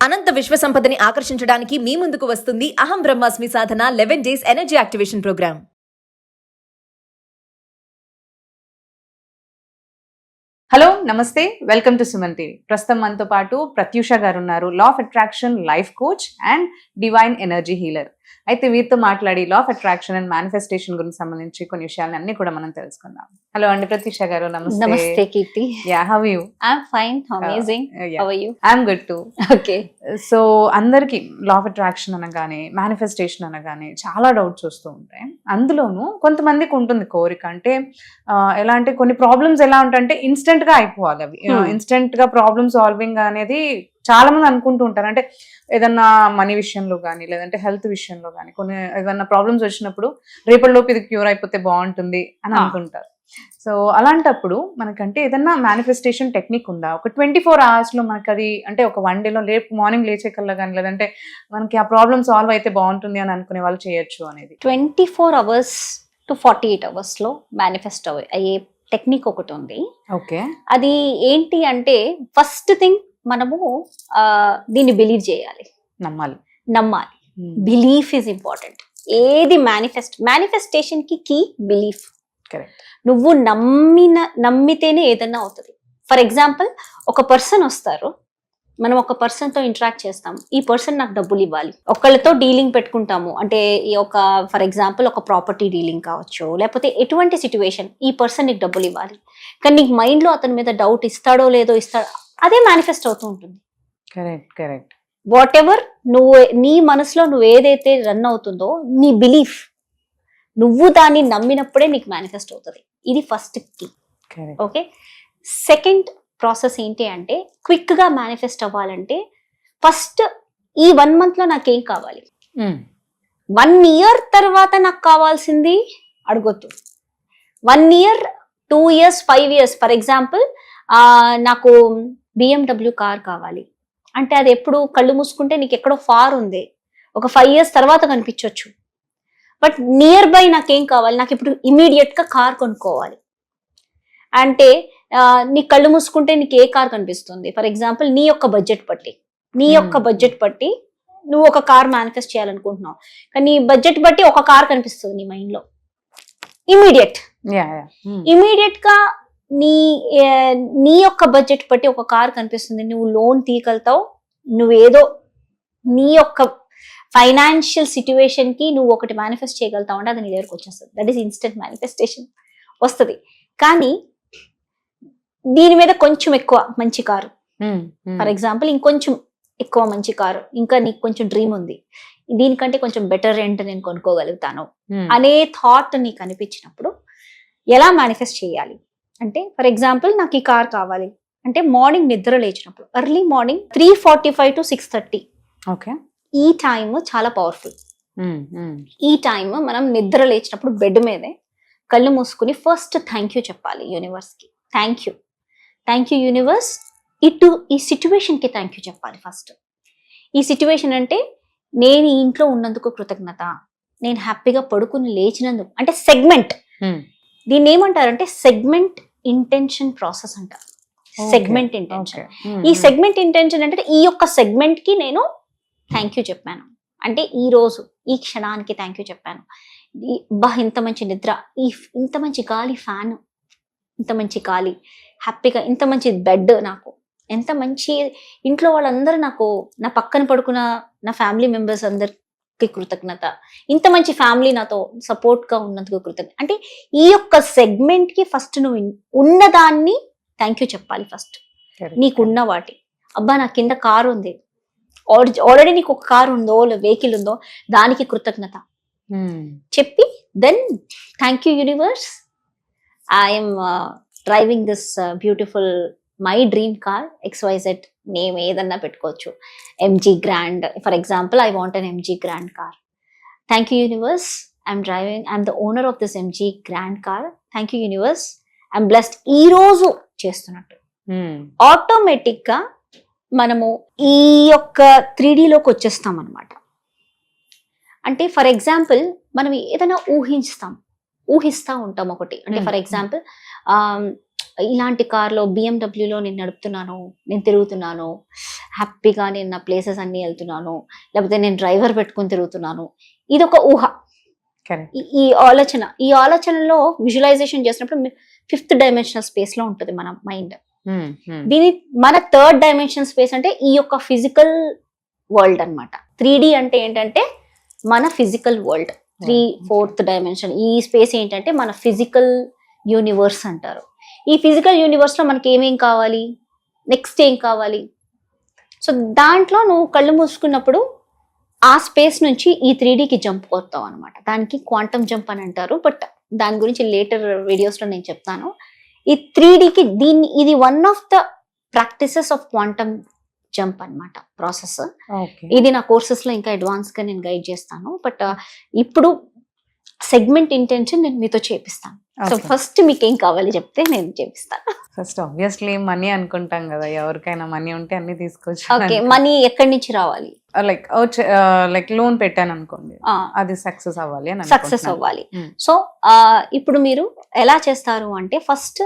అనంత విశ్వ సంపదని ఆకర్షించడానికి మీ ముందుకు వస్తుంది అహం బ్రహ్మాస్మి సాధన 11 days energy activation programme. Hello నమస్తే, వెల్కమ్ టు సుమన్ టీవీ. ప్రస్తుతం మనతో పాటు ప్రత్యూష గారు ఉన్నారు, law of attraction life coach and divine energy healer. అయితే వీరితో మాట్లాడి law of attraction and manifestation గురించి సంబంధించి కొన్ని విషయాలను అన్ని కూడా మనం తెలుసుకుందాం. హలో అండి ప్రత్యూష గారు, నమస్తే. నమస్తే Keerthi. Yeah, how are you? I'm fine. Amazing. How are you? I'm good too. Okay. So అందరికి లా ఆఫ్ అట్రాక్షన్ అనగానే, మేనిఫెస్టేషన్ అనగానే చాలా డౌట్స్ వస్తూ ఉంటాయి. అందులోనూ కొంతమందికి ఉంటుంది కోరిక, అంటే ఎలా అంటే కొన్ని ప్రాబ్లమ్స్ ఎలా ఉంటాయంటే ఇన్స్టెంట్ గా అయిపోవాలి. అవి ఇన్స్టెంట్ గా ప్రాబ్లమ్ సాల్వింగ్ అనేది చాలా మంది అనుకుంటూ ఉంటారు. అంటే ఏదన్నా మనీ విషయంలో కానీ, లేదంటే హెల్త్ విషయంలో కానీ, కొన్ని ఏదన్నా ప్రాబ్లమ్స్ వచ్చినప్పుడు రేపటిలోపు ఇది క్యూర్ అయిపోతే బాగుంటుంది అని అనుకుంటారు. సో అలాంటప్పుడు మనకంటే ఏదన్నా మేనిఫెస్టేషన్ టెక్నిక్ ఉందా? ఒక 24 hours లో మనకి అది, అంటే ఒక 1 day లో రేపు మార్నింగ్ లేచే కల్లా కానీ, లేదంటే మనకి ఆ ప్రాబ్లమ్ సాల్వ్ అయితే బాగుంటుంది అని అనుకునే వాళ్ళు చేయొచ్చు అనేది? 24 hours to 48 hours లో మేనిఫెస్ట్ అయ్యే టెక్నిక్ ఒకటి ఉంది. ఓకే, అది ఏంటి అంటే, ఫస్ట్ థింగ్ మనము దీన్ని బిలీవ్ చేయాలి, నమ్మాలి. Belief is important. ఏది మేనిఫెస్టేషన్ కి కీ బిలీఫ్. కరెక్ట్. నువ్వు నమ్మితేనే ఏదన్నా అవుతుంది. ఫర్ ఎగ్జాంపుల్, ఒక పర్సన్ వస్తారు, మనం ఒక పర్సన్ తో ఇంటరాక్ట్ చేస్తాం. ఈ పర్సన్ నాకు డబ్బులు ఇవ్వాలి. ఒకళ్ళతో డీలింగ్ పెట్టుకుంటాము, అంటే ఫర్ ఎగ్జాంపుల్ ఒక ప్రాపర్టీ డీలింగ్ కావచ్చు, లేకపోతే ఎటువంటి సిచ్యువేషన్, ఈ పర్సన్ నీకు డబ్బులు ఇవ్వాలి. కానీ నీకు మైండ్ లో అతని మీద డౌట్, ఇస్తాడో లేదో, అదే మేనిఫెస్ట్ అవుతూ ఉంటుంది. కరెక్ట్. వాట్ ఎవర్ నీ మనసులో నువ్వు ఏదైతే రన్ అవుతుందో, నీ బిలీఫ్, నువ్వు దాన్ని నమ్మినప్పుడే నీకు మేనిఫెస్ట్ అవుతుంది. ఇది first key. Okay. Second process ఏంటి అంటే, క్విక్ గా మేనిఫెస్ట్ అవ్వాలంటే ఫస్ట్ ఈ 1 month లో నాకేం కావాలి, 1 year తర్వాత నాకు కావాల్సింది అడగొద్దు. 1 year, 2 years, 5 years. For example, నాకు BMW కార్ కావాలి అంటే అది ఎప్పుడు కళ్ళు మూసుకుంటే నీకు ఎక్కడో ఫార్ ఉంది, ఒక 5 years తర్వాత కనిపించవచ్చు. బట్ నియర్ బై నాకేం కావాలి, నాకు ఇప్పుడు ఇమీడియట్ గా కార్ కొనుక్కోవాలి అంటే నీ కళ్ళు మూసుకుంటే నీకు ఏ కార్ కనిపిస్తుంది? ఫర్ ఎగ్జాంపుల్, నీ యొక్క బడ్జెట్ బట్టి నువ్వు ఒక కార్ మేనిఫెస్ట్ చేయాలనుకుంటున్నావు, కానీ నీ బడ్జెట్ బట్టి ఒక కార్ కనిపిస్తుంది నీ మైండ్ లో. ఇమీడియట్ గా నీ యొక్క బడ్జెట్ బట్టి ఒక కార్ కనిపిస్తుంది. నువ్వు లోన్ తీయగలుగుతావు, నువ్వేదో నీ యొక్క ఫైనాన్షియల్ సిచ్యువేషన్ కి నువ్వు ఒకటి మేనిఫెస్ట్ చేయగలుగుతావు అంటే అది నీ దగ్గరకు వచ్చేస్తుంది. దట్ ఈస్ ఇన్స్టెంట్ మేనిఫెస్టేషన్ వస్తుంది. కానీ దీని మీద కొంచెం ఎక్కువ మంచి కారు, ఫర్ ఎగ్జాంపుల్, ఇంకొంచెం ఎక్కువ మంచి కారు, ఇంకా నీకు కొంచెం డ్రీమ్ ఉంది, దీనికంటే కొంచెం బెటర్ రెంట్ నేను కొనుక్కోగలుగుతాను అనే థాట్ నీకు అనిపించినప్పుడు ఎలా మేనిఫెస్ట్ చేయాలి అంటే, ఫర్ ఎగ్జాంపుల్, నాకు ఈ కార్ కావాలి అంటే మార్నింగ్ నిద్ర లేచినప్పుడు, ఎర్లీ మార్నింగ్ 3:45 to 6:30, ఓకే, ఈ టైం చాలా పవర్ఫుల్. ఈ టైం మనం నిద్ర లేచినప్పుడు బెడ్ మీదే కళ్ళు మూసుకుని ఫస్ట్ థ్యాంక్ యూ చెప్పాలి యూనివర్స్ కి. Thank you universe. ఈ సిచ్యువేషన్ కి థ్యాంక్ యూ చెప్పాలి ఫస్ట్. ఈ సిచ్యువేషన్ అంటే, నేను ఈ ఇంట్లో ఉన్నందుకు కృతజ్ఞత, నేను హ్యాపీగా పడుకుని లేచినందుకు, అంటే సెగ్మెంట్. దీన్ని ఏమంటారంటే సెగ్మెంట్ ఇంటెన్షన్ ప్రాసెస్ అంటారు. Segment intention. ఈ సెగ్మెంట్ ఇంటెన్షన్ అంటే, ఈ యొక్క సెగ్మెంట్ కి నేను థ్యాంక్ యూ చెప్పాను అంటే, ఈ రోజు ఈ క్షణానికి థ్యాంక్ యూ చెప్పాను. ఇంత మంచి నిద్ర, ఇంత మంచి గాలి, ఫ్యాన్, ఇంత మంచి గాలి, హ్యాపీగా, ఇంత మంచి బెడ్, నాకు ఎంత మంచి ఇంట్లో వాళ్ళందరూ, నాకు నా పక్కన పడుకున్న నా ఫ్యామిలీ మెంబర్స్ అందరికి కృతజ్ఞత, ఇంత మంచి ఫ్యామిలీ నాతో సపోర్ట్ గా ఉన్నందుకు కృతజ్ఞత. అంటే ఈ యొక్క సెగ్మెంట్ కి ఫస్ట్ నువ్వు ఉన్నదాన్ని థ్యాంక్ యూ చెప్పాలి ఫస్ట్. నీకున్న వాటి, అబ్బా నా కింద కారు ఉంది, ఆల్రెడీ నీకు ఒక కారు ఉందో, వెహికల్ ఉందో, దానికి కృతజ్ఞత చెప్పి, then thank you universe, I'm driving this beautiful my dream car XYZ, name ఏదన్నా పెట్టుకోవచ్చు, MG grand. For example, I want an MG grand car. Thank you universe, I'm the owner of this MG grand car. Thank you universe, I'm blessed. ఈ రోజు చేస్తున్నట్టు automatic గా మనము ఈ యొక్క 3Dలోకి వచ్చేస్తాం అనమాట. అంటే ఫర్ ఎగ్జాంపుల్, మనం ఏదైనా ఊహిస్తూ ఉంటాం ఒకటి. అంటే ఫర్ ఎగ్జాంపుల్, ఇలాంటి కార్లో బిఎండబ్ల్యూలో నేను నడుపుతున్నాను, నేను తిరుగుతున్నాను, హ్యాపీగా నేను నా ప్లేసెస్ అన్ని వెళ్తున్నాను, లేకపోతే నేను డ్రైవర్ పెట్టుకొని తిరుగుతున్నాను. ఇది ఒక ఊహ. కరెక్ట్. ఈ ఆలోచనలో విజువలైజేషన్ చేసినప్పుడు 5th డైమెన్షనల్ స్పేస్ లో ఉంటుంది మన మైండ్. దీని మన 3rd డైమెన్షన్ స్పేస్ అంటే ఈ యొక్క ఫిజికల్ వరల్డ్ అన్నమాట. 3D అంటే ఏంటంటే మన ఫిజికల్ వరల్డ్. 4th డైమెన్షన్ ఈ స్పేస్ ఏంటంటే మన ఫిజికల్ యూనివర్స్ అంటారు. ఈ ఫిజికల్ యూనివర్స్ లో మనకి ఏమేం కావాలి, నెక్స్ట్ ఏం కావాలి. సో దాంట్లో నువ్వు కళ్ళు మూసుకున్నప్పుడు ఆ స్పేస్ నుంచి ఈ 3Dకి జంప్ అవుతావు అనమాట. దానికి క్వాంటమ్ జంప్ అని అంటారు. బట్ దాని గురించి లేటర్ వీడియోస్ లో నేను చెప్తాను. ఈ 3Dకి ఇది one of the practices of quantum jump అన్నమాట ప్రాసెస్. ఇది నా కోర్సెస్ లో ఇంకా అడ్వాన్స్ గా నేను గైడ్ చేస్తాను. బట్ ఇప్పుడు సెగ్మెంట్ ఇంటెన్షన్ నేను మీతో చేపిస్తాను. సో ఫస్ట్ మీకు ఏం కావాలి చెప్తే నేను చేపిస్తాను. ఫస్ట్ ఆబ్వియస్లీ మనీ అనుకుంటాం కదా, ఎవరికైనా మనీ ఉంటే అన్ని తీసుకోవచ్చు. ఓకే, మనీ ఎక్కడి నుంచి రావాలి? లైక్ లోన్ పెట్టాను అనుకోండి, అది సక్సెస్ అవ్వాలి అని సక్సెస్ అవ్వాలి. సో ఇప్పుడు మీరు ఎలా చేస్తారు అంటే ఫస్ట్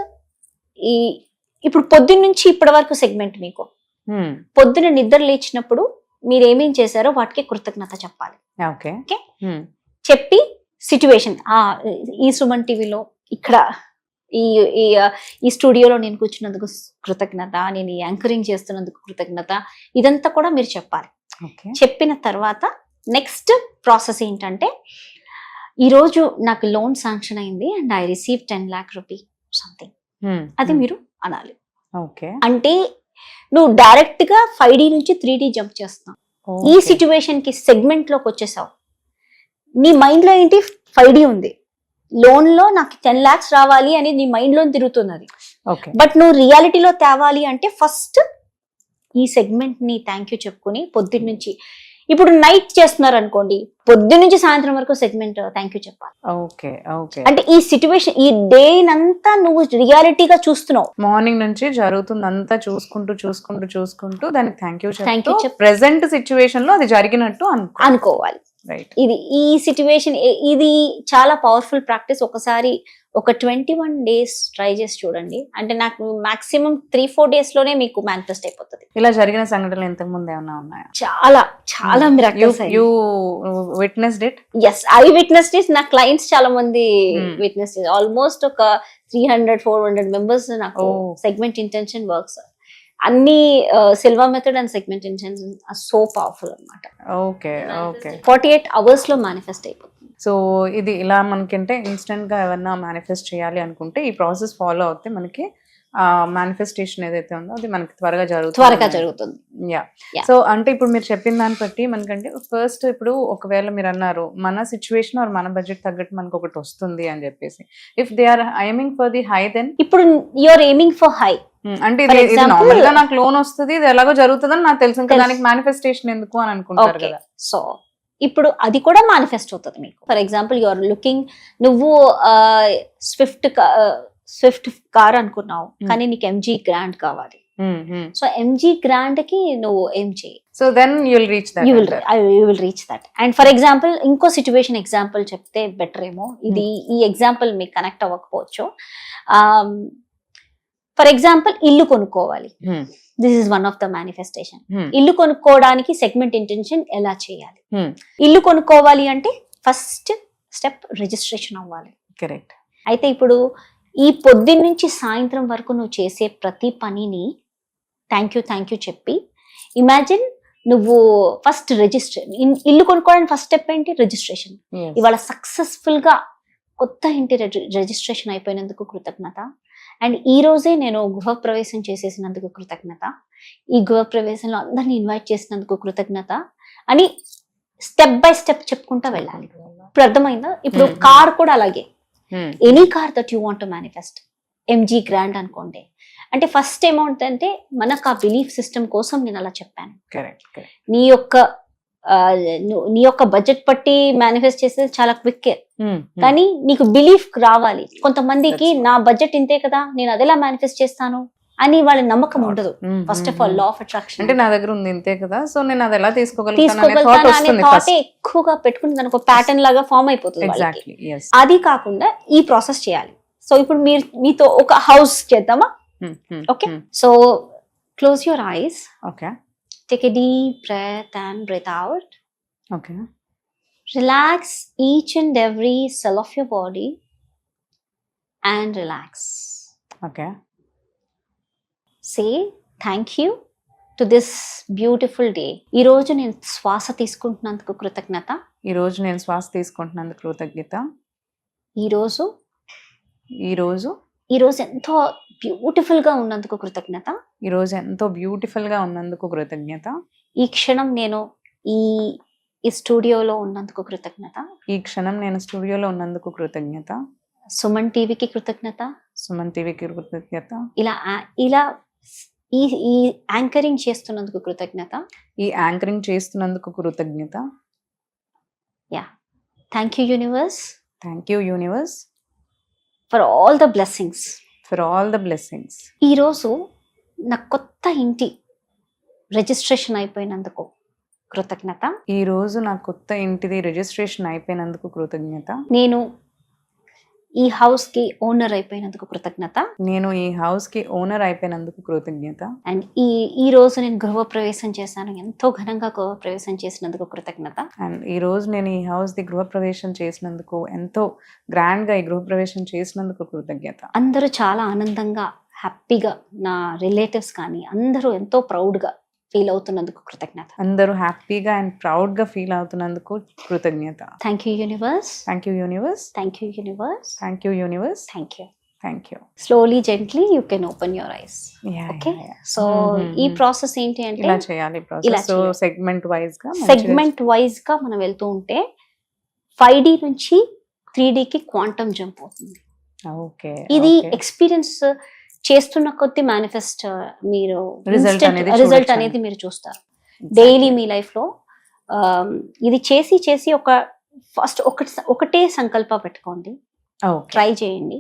ఇప్పుడు పొద్దున్న నుంచి ఇప్పటి వరకు సెగ్మెంట్ మీకు పొద్దున నిద్ర లేచినప్పుడు మీరు ఏమేం చేశారో వాటికి కృతజ్ఞత చెప్పాలి. ఓకే, చెప్పి సిచ్యువేషన్ ఈ సుమన్ టీవీలో ఇక్కడ ఈ స్టూడియోలో నేను కూర్చున్నందుకు కృతజ్ఞత, నేను యాంకరింగ్ చేస్తున్నందుకు కృతజ్ఞత, ఇదంతా కూడా మీరు చెప్పాలి. చెప్పిన తర్వాత నెక్స్ట్ ప్రాసెస్ ఏంటంటే ఈరోజు నాకు లోన్ శాంక్షన్ అయింది and I receive 10 lakh rupee something, అది మీరు అనాలి. అంటే నువ్వు డైరెక్ట్ గా 5D నుంచి 3D జంప్ చేస్తావు. ఈ సిచ్యువేషన్ కి సెగ్మెంట్ లోకి వచ్చేసావు. నీ మైండ్ లో ఏంటి 5D ఉంది, లోన్ లో నాకు 10 lakhs రావాలి అని నీ మైండ్ లో తిరుగుతున్నది. బట్ నువ్వు రియాలిటీలో తేవాలి అంటే ఫస్ట్ ఈ సెగ్మెంట్ ని థ్యాంక్ యూ చెప్పుకుని పొద్దున్న నుంచి, ఇప్పుడు నైట్ చేస్తున్నారు అనుకోండి, పొద్దున్న నుంచి సాయంత్రం వరకు సెగ్మెంట్ థ్యాంక్ యూ చెప్పాలి. అంటే ఈ సిచ్యువేషన్ ఈ డే నంతా నువ్వు రియాలిటీగా చూస్తున్నావు. మార్నింగ్ నుంచి జరుగుతుందంతా చూసుకుంటూ దానికి థ్యాంక్ యూ ప్రెసెంట్ సిచ్యువేషన్ లో అది జరిగినట్టు అనుకోవాలి. ఇది ఈ సిచ్యువేషన్ ఇది చాలా పవర్ఫుల్ ప్రాక్టీస్. ఒకసారి ఒక 21 days ట్రై చేసి చూడండి. అంటే నాకు మాక్సిమం 3-4 days లోనే మీకు మేనిఫెస్ట్ అయిపోతుంది. ఇలా జరిగిన సంఘటనలు ఇంతకు ముందు ఏమైనా ఉన్నాయా? చాలా miracles. You witnessed it? yes, I witnessed it. నా క్లయింట్స్ చాలా మంది విట్నెస్, ఆల్మోస్ట్ ఒక 300-400 members నాకు సెగ్మెంట్ ఇంటెన్షన్ వర్క్స్ అన్ని Silva method and segment intention so powerful అన్నమాట. 48 hours లో మేనిఫెస్ట్ అయిపోతుంది. సో ఇది ఇలా మనకంటే ఇన్స్టెంట్ గా ఏమన్నా మేనిఫెస్ట్ చేయాలి అనుకుంటే ఈ ప్రాసెస్ ఫాలో అవుతే మనకి మేనిఫెస్టేషన్ ఏదైతే ఉందో అది మనకి త్వరగా జరుగుతుంది. సో అంటే ఇప్పుడు మీరు చెప్పిన దాన్ని బట్టి మనకంటే ఫస్ట్ ఇప్పుడు ఒకవేళ మీరు అన్నారు మన సిచ్యువేషన్ ఆర్ మన బడ్జెట్ తగ్గట్టు మనకు ఒకటి వస్తుంది అని చెప్పేసి, if they are aiming for the high, then ఇప్పుడు you are aiming for high అంటే ఇది నార్మల్ గా నాకు లోన్ వస్తుంది, ఇది ఎలాగో జరుగుతుందని నాకు తెలుసు, ఇంకా దానికి మేనిఫెస్టేషన్ ఎందుకు అని అనుకుంటారు కదా. సో ఇప్పుడు అది కూడా మేనిఫెస్ట్ అవుతుంది మీకు. For example you are looking, నువ్వు స్విఫ్ట్ కార్ అనుకున్నావు కానీ నీకు MG గ్రాండ్ కావాలి. సో MG గ్రాండ్ కి నువ్వు ఏం చేయి, so then you will reach that. And for example ఇంకో సిచ్యువేషన్ ఎగ్జాంపుల్ చెప్తే బెటర్ ఏమో. ఇది ఈ ఎగ్జాంపుల్ మీకు కనెక్ట్ అవ్వకపోవచ్చు. ఫర్ ఎగ్జాంపుల్ ఇల్లు కొనుక్కోవాలి. This is one of the manifestation. ఇల్లు కొనుక్కోవడానికి సెగ్మెంట్ ఇంటెన్షన్ ఎలా చేయాలి? ఇల్లు కొనుక్కోవాలి అంటే ఫస్ట్ స్టెప్ రిజిస్ట్రేషన్ అవ్వాలి. కరెక్ట్. అయితే ఇప్పుడు ఈ పొద్దున్న నుంచి సాయంత్రం వరకు నువ్వు చేసే ప్రతి పనిని థ్యాంక్ యూ చెప్పి ఇమాజిన్ నువ్వు ఫస్ట్ ఇల్లు కొనుక్కోవడానికి ఫస్ట్ స్టెప్ ఏంటి? రిజిస్ట్రేషన్. ఇవాళ సక్సెస్ఫుల్ గా కొత్త ఇంటి రిజిస్ట్రేషన్ అయిపోయినందుకు కృతజ్ఞత. అండ్ ఈ రోజే నేను గృహప్రవేశం చేసేసినందుకు కృతజ్ఞత. ఈ గృహప్రవేశంలో అందరిని ఇన్వైట్ చేసినందుకు కృతజ్ఞత అని స్టెప్ బై స్టెప్ చెప్పుకుంటా వెళ్ళాలి. ఇప్పుడు అర్థమైందా? ఇప్పుడు కార్ కూడా అలాగే, any car that you want to manifest. MG grand అనుకోండి, అంటే ఫస్ట్ ఏమవుతుందంటే మనకు ఆ బిలీఫ్ సిస్టమ్ కోసం నేను అలా చెప్పాను. నీ యొక్క బడ్జెట్ పట్టి మేనిఫెస్ట్ చేసేది చాలా క్విక్, కానీ నీకు బిలీఫ్ రావాలి. కొంతమందికి నా బడ్జెట్ ఇంతే కదా, నేను అదెలా మేనిఫెస్ట్ చేస్తాను అని వాళ్ళ నమ్మకం ఉండదు. First of all law of attraction అంటే నా దగ్గర ఉంది ఇంతే కదా, సో నేను అది ఎలా తీసుకోగలుగుతాను అనే థాట్ ఎక్కువగా పెట్టుకుని దానికి ఒక ప్యాటర్న్ లాగా ఫామ్ అయిపోతుంది. అది కాకుండా ఈ ప్రాసెస్ చేయాలి. సో ఇప్పుడు మీతో ఒక హౌస్ చేద్దామా? Okay, so close your eyes, okay take a deep breath and breath out. Okay Relax each and every cell of your body and relax. Okay Say thank you to this beautiful day. ఈ రోజు నేను శ్వాస తీసుకుంటున్నందుకు కృతజ్ఞత. ఈరోజు నేను శ్వాస తీసుకుంటున్నందుకు కృతజ్ఞత. ఈరోజు ఈరోజు ఎంతో బ్యూటిఫుల్ గా ఉన్నందుకు కృతజ్ఞత. ఈరోజు ఎంతో బ్యూటిఫుల్ గా ఉన్నందుకు కృతజ్ఞత. ఈ క్షణం నేను ఈ స్టూడియోలో ఉన్నందుకు కృతజ్ఞత. ఈ క్షణం నేను స్టూడియోలో ఉన్నందుకు కృతజ్ఞత. సుమన్ టీవీకి కృతజ్ఞత. సుమన్ టీవీకి కృతజ్ఞత. ఇలా ఈ యాంకరింగ్ చేస్తున్నందుకు కృతజ్ఞత. ఈ యాంకరింగ్ చేస్తున్నందుకు కృతజ్ఞత. Yeah, thank you universe. Thank you universe for all the blessings. For all the blessings. ఈరోజు నా కొత్త ఇంటి రిజిస్ట్రేషన్ అయిపోయినందుకు కృతజ్ఞత. ఈ రోజు నా కొత్త ఇంటిది రిజిస్ట్రేషన్ అయిపోయినందుకు కృతజ్ఞత. నేను ఈ హౌస్ కి ఓనర్ అయిపోయినందుకు కృతజ్ఞత. నేను ఈ హౌస్ కి ఓనర్ అయిపోయినందుకు కృతజ్ఞత. అండ్ ఈ రోజు నేను గృహప్రవేశం చేశాను, ఎంతో ఘనంగా గృహప్రవేశం చేసినందుకు కృతజ్ఞత. అండ్ ఈ రోజు నేను ఈ హౌస్ ది గృహప్రవేశం చేసినందుకు, ఎంతో గ్రాండ్ గా ఈ గృహప్రవేశం చేసినందుకు కృతజ్ఞత. అందరూ చాలా ఆనందంగా, హ్యాపీగా, నా రిలేటివ్స్ కానీ అందరూ ఎంతో ప్రౌడ్ గా ఫీల్ అవుతున్నందుకు కృతజ్ఞత. అందరూ హ్యాపీగా అండ్ ప్రౌడ్ గా ఫీల్ అవుతున్నందుకు కృతజ్ఞత. Thank you universe. Thank you universe. Thank you universe. Thank you universe. Thank you. Thank you. Slowly gently you can open your eyes. Okay, so ఈ ప్రాసెస్ ఏంటి అంటే ఇలా చేయాలి ప్రాసెస్. సో సెగ్మెంట్ వైజ్ గా మనం వెళ్తూ ఉంటే 5D నుంచి 3D కి క్వాంటమ్ జంప్ అవుతుంది. ఓకే, ఇది ఎక్స్పీరియన్స్ చేస్తున్న కొద్ది మేనిఫెస్ట్ మీరు రిజల్ట్ అనేది మీరు చూస్తారు డైలీ మీ లైఫ్ లో. ఇది చేసి ఒక ఫస్ట్ ఒకటే సంకల్ప పెట్టుకోండి, ట్రై చేయండి.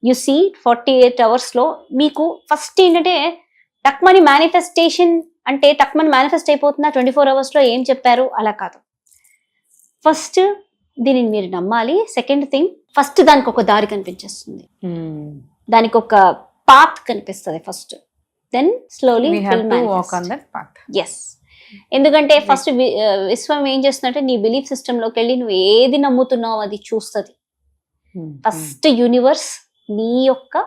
యు సీ 48 hours లో మీకు ఫస్ట్ ఏంటంటే టక్మని మేనిఫెస్టేషన్ అంటే టక్మని మేనిఫెస్ట్ అయిపోతుందా 24 hours లో ఏం చెప్పారు అలా కాదు. ఫస్ట్ దీనిని మీరు నమ్మాలి. సెకండ్ థింగ్, ఫస్ట్ దానికి ఒక దారి కనిపించేస్తుంది, దానికి ఒక పాత్ కనిపిస్తుంది ఫస్ట్. దెన్ స్లోలీ ఎస్. ఎందుకంటే ఫస్ట్ విశ్వం ఏం చేస్తుందంటే నీ బిలీఫ్ సిస్టమ్ లోకి వెళ్ళి నువ్వు ఏది నమ్ముతున్నావు అది చూస్తుంది. ఫస్ట్ యూనివర్స్ నీ యొక్క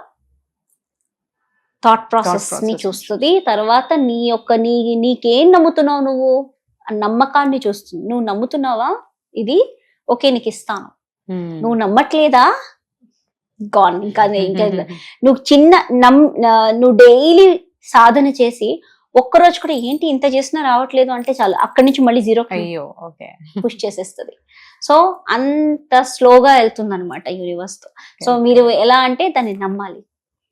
థాట్ ప్రాసెస్ ని చూస్తుంది, తర్వాత నీకేం నమ్ముతున్నావు నువ్వు ఆ నమ్మకాన్ని చూస్తుంది. నువ్వు నమ్ముతున్నావా ఇది ఓకే నీకు ఇస్తాను, నువ్వు నమ్మట్లేదా గాన్. ఇంకా నువ్వు డైలీ సాధన చేసి ఒక్కరోజు కూడా ఏంటి ఇంత చేసినా రావట్లేదు అంటే చాలు, అక్కడి నుంచి మళ్ళీ జీరో పుష్ చేసేస్తుంది. సో అంత స్లోగా వెళ్తుంది అనమాట యూనివర్స్ తో. సో మీరు ఎలా అంటే దాన్ని నమ్మాలి,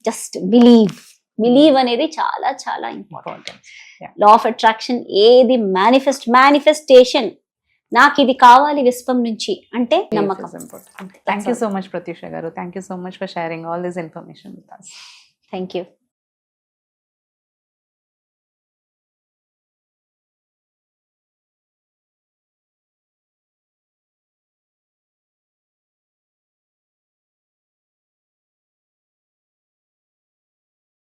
జస్ట్ బిలీవ్ అనేది చాలా చాలా ఇంపార్టెంట్. లా ఆఫ్ అట్రాక్షన్ ఏది మేనిఫెస్టేషన్, నాకు ఇది కావాలి విశ్వం నుంచి అంటే నమ్మకం. Thank you so much Pratyusha గారు. Thank you so much for sharing all this information with us. Thank you.